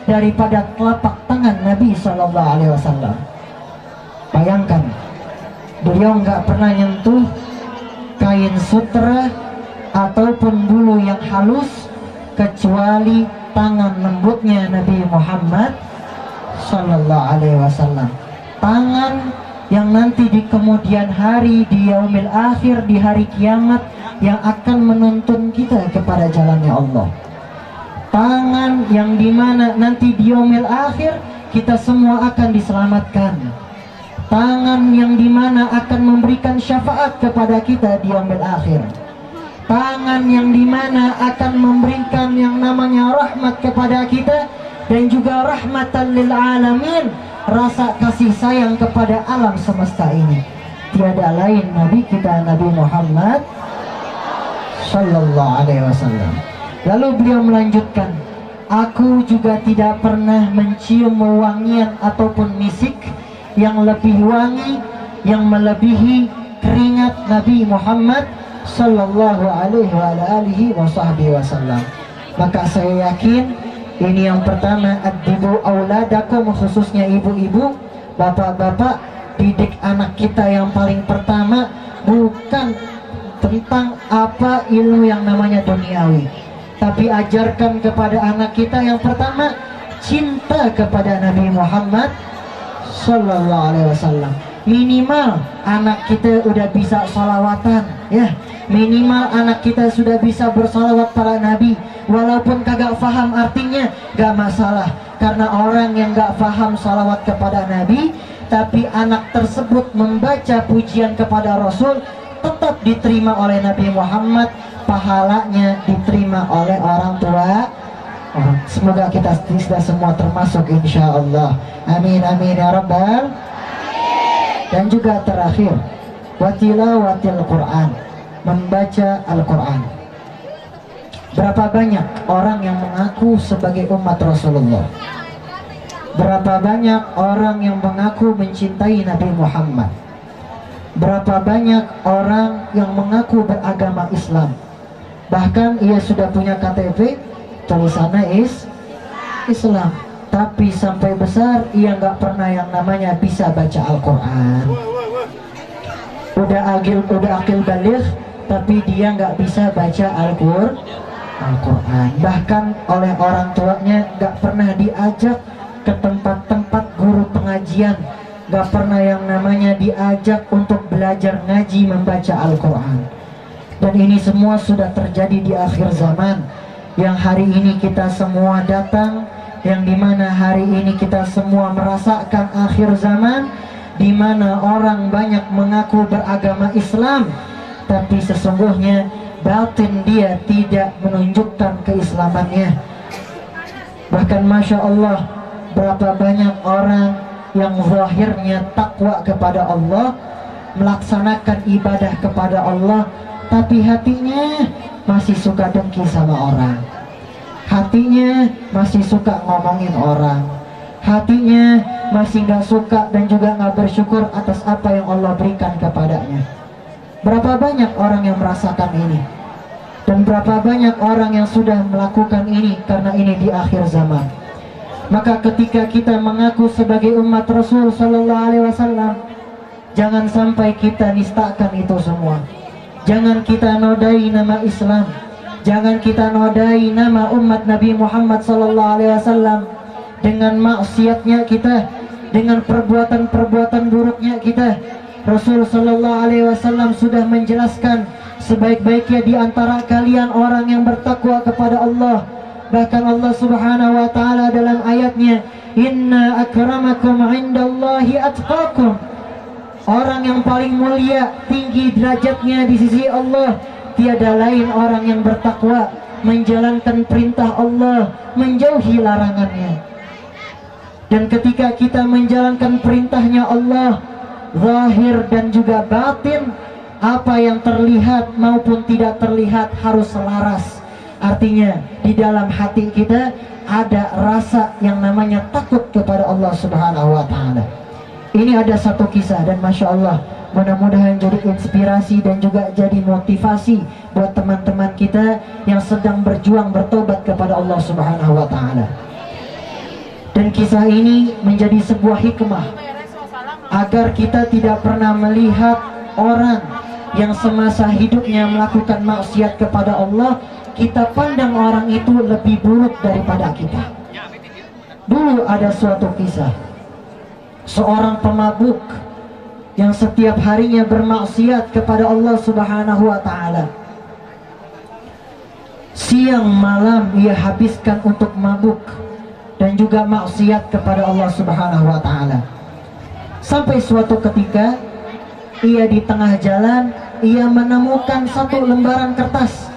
daripada telapak tangan Nabi Sallallahu Alaihi Wasallam. Bayangkan, beliau nggak pernah nyentuh kain sutra ataupun bulu yang halus kecuali tangan lembutnya Nabi Muhammad Sallallahu Alaihi Wasallam. Tangan yang nanti di kemudian hari, di yaumil akhir, di hari kiamat, yang akan menuntun kita kepada jalannya Allah. Tangan yang dimana nanti di yaumil akhir kita semua akan diselamatkan. Tangan yang dimana akan memberikan syafaat kepada kita di yaumil akhir. Tangan yang dimana akan memberikan yang namanya rahmat kepada kita, dan juga rahmatan lil alamin, rasa kasih sayang kepada alam semesta ini. Tiada lain Nabi kita, Nabi Muhammad Sallallahu Alaihi Wasallam. Lalu beliau melanjutkan, aku juga tidak pernah mencium wewangian ataupun misik yang lebih wangi, yang melebihi keringat Nabi Muhammad Sallallahu Alaihi Wasallam. Maka saya yakin ini yang pertama, adibu auladakum, khususnya ibu-ibu, bapak-bapak, didik anak kita yang paling pertama bukan tentang apa ilmu yang namanya duniawi, tapi ajarkan kepada anak kita yang pertama cinta kepada Nabi Muhammad Sallallahu Alaihi Wasallam. Minimal anak kita udah bisa salawatan, ya. Minimal anak kita sudah bisa bersalawat para Nabi. Walaupun kagak paham artinya, gak masalah. Karena orang yang gak paham salawat kepada Nabi, tapi anak tersebut membaca pujian kepada Rasul, tetap diterima oleh Nabi Muhammad. Pahalanya diterima oleh orang tua. Semoga kita semua termasuk, insya Allah. Amin amin ya rabbal. Dan juga terakhir, watilawatil Quran, membaca Al-Quran. Berapa banyak orang yang mengaku sebagai umat Rasulullah? Berapa banyak orang yang mengaku mencintai Nabi Muhammad? Berapa banyak orang yang mengaku beragama Islam? Bahkan ia sudah punya KTP, tulisannya Islam, tapi sampai besar ia nggak pernah yang namanya bisa baca Al-Quran. Udah akil baligh, tapi dia nggak bisa baca Al-Quran. Bahkan oleh orang tuanya nggak pernah diajak ke tempat-tempat guru pengajian, nggak pernah yang namanya diajak untuk belajar ngaji membaca Al-Quran. Dan ini semua sudah terjadi di akhir zaman, yang hari ini kita semua datang, yang dimana hari ini kita semua merasakan akhir zaman, dimana orang banyak mengaku beragama Islam, tapi sesungguhnya batin dia tidak menunjukkan keislamannya. Bahkan Masya Allah, berapa banyak orang yang zahirnya takwa kepada Allah, melaksanakan ibadah kepada Allah, tapi hatinya masih suka dengki sama orang, hatinya masih suka ngomongin orang, hatinya masih gak suka dan juga gak bersyukur atas apa yang Allah berikan kepadanya. Berapa banyak orang yang merasakan ini, dan berapa banyak orang yang sudah melakukan ini, karena ini di akhir zaman. Maka ketika kita mengaku sebagai umat Rasul Sallallahu Alaihi Wasallam, jangan sampai kita nistakan itu semua. Jangan kita nodai nama Islam, jangan kita nodai nama umat Nabi Muhammad Sallallahu Alaihi Wasallam dengan maksiatnya kita, dengan perbuatan-perbuatan buruknya kita. Rasul Sallallahu Alaihi Wasallam sudah menjelaskan, sebaik-baiknya di antara kalian orang yang bertakwa kepada Allah. Bahkan Allah Subhanahu wa taala dalam ayatnya, inna akramakum indallahi atqakum, orang yang paling mulia, tinggi derajatnya di sisi Allah tiada lain orang yang bertakwa, menjalankan perintah Allah, menjauhi larangannya. Dan ketika kita menjalankan perintahnya Allah, zahir dan juga batin, apa yang terlihat maupun tidak terlihat harus selaras. Artinya di dalam hati kita ada rasa yang namanya takut kepada Allah Subhanahu wa ta'ala. Ini ada satu kisah, dan Masya Allah, mudah-mudahan jadi inspirasi dan juga jadi motivasi buat teman-teman kita yang sedang berjuang bertobat kepada Allah Subhanahu wa ta'ala. Dan kisah ini menjadi sebuah hikmah agar kita tidak pernah melihat orang yang semasa hidupnya melakukan maksiat kepada Allah, kita pandang orang itu lebih buruk daripada kita. Dulu ada suatu kisah, seorang pemabuk yang setiap harinya bermaksiat kepada Allah Subhanahu wa Ta'ala. Siang malam ia habiskan untuk mabuk dan juga maksiat kepada Allah Subhanahu wa Ta'ala. Sampai suatu ketika ia di tengah jalan, ia menemukan satu lembaran kertas.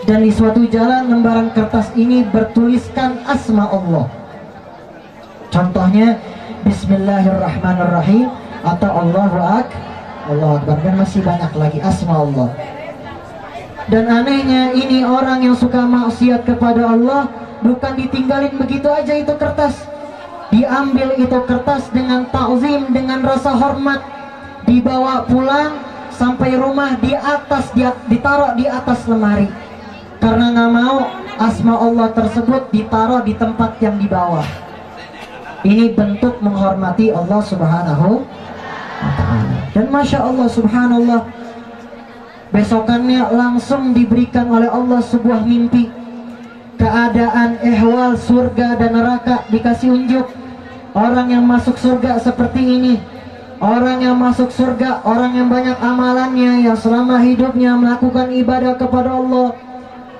Dan di suatu jalan lembaran kertas ini bertuliskan asma Allah. Contohnya Bismillahirrahmanirrahim atau Allahu Akbar, dan masih banyak lagi asma Allah. Dan anehnya ini orang yang suka maksiat kepada Allah bukan ditinggalin begitu aja itu kertas. Diambil itu kertas dengan ta'zim, dengan rasa hormat, dibawa pulang sampai rumah, ditaruh di atas lemari, karena nggak mau asma Allah tersebut ditaruh di tempat yang di bawah. Ini bentuk menghormati Allah Subhanahu wa Ta'ala. Dan Masya Allah, Subhanallah, besokannya langsung diberikan oleh Allah sebuah mimpi. Keadaan ehwal surga dan neraka dikasih unjuk. Orang yang masuk surga seperti ini. Orang yang masuk surga, orang yang banyak amalannya, yang selama hidupnya melakukan ibadah kepada Allah.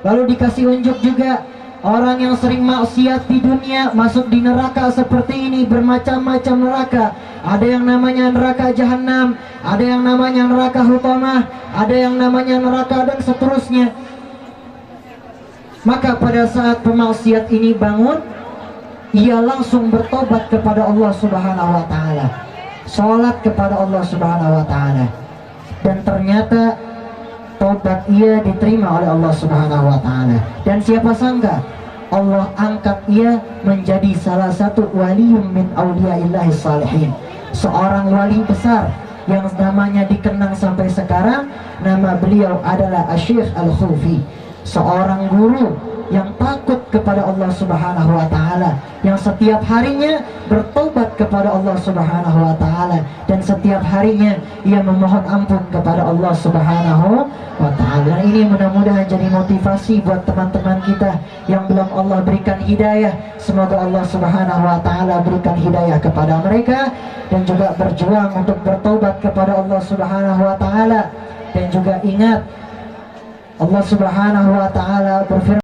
Lalu dikasih unjuk juga orang yang sering maksiat di dunia masuk di neraka seperti ini, bermacam-macam neraka. Ada yang namanya neraka jahanam, ada yang namanya neraka hutamah, ada yang namanya neraka, dan seterusnya. Maka pada saat pemaksiat ini bangun, ia langsung bertobat kepada Allah Subhanahu wa Ta'ala, sholat kepada Allah Subhanahu wa Ta'ala, dan ternyata tobat ia diterima oleh Allah Subhanahu wa Ta'ala. Dan siapa sangka Allah angkat ia menjadi salah satu waliyum min awliyaillahi salihin, seorang wali besar yang namanya dikenang sampai sekarang. Nama beliau adalah Asy-Syaikh Al-Khufi, seorang guru yang takut kepada Allah Subhanahu wa Ta'ala, yang setiap harinya bertobat kepada Allah Subhanahu wa Ta'ala, dan setiap harinya ia memohon ampun kepada Allah Subhanahu wa Ta'ala. Ini mudah-mudahan jadi motivasi buat teman-teman kita yang belum Allah berikan hidayah. Semoga Allah Subhanahu wa Ta'ala berikan hidayah kepada mereka, dan juga berjuang untuk bertobat kepada Allah Subhanahu wa Ta'ala. Dan juga ingat, Allah Subhanahu wa Ta'ala berfirman,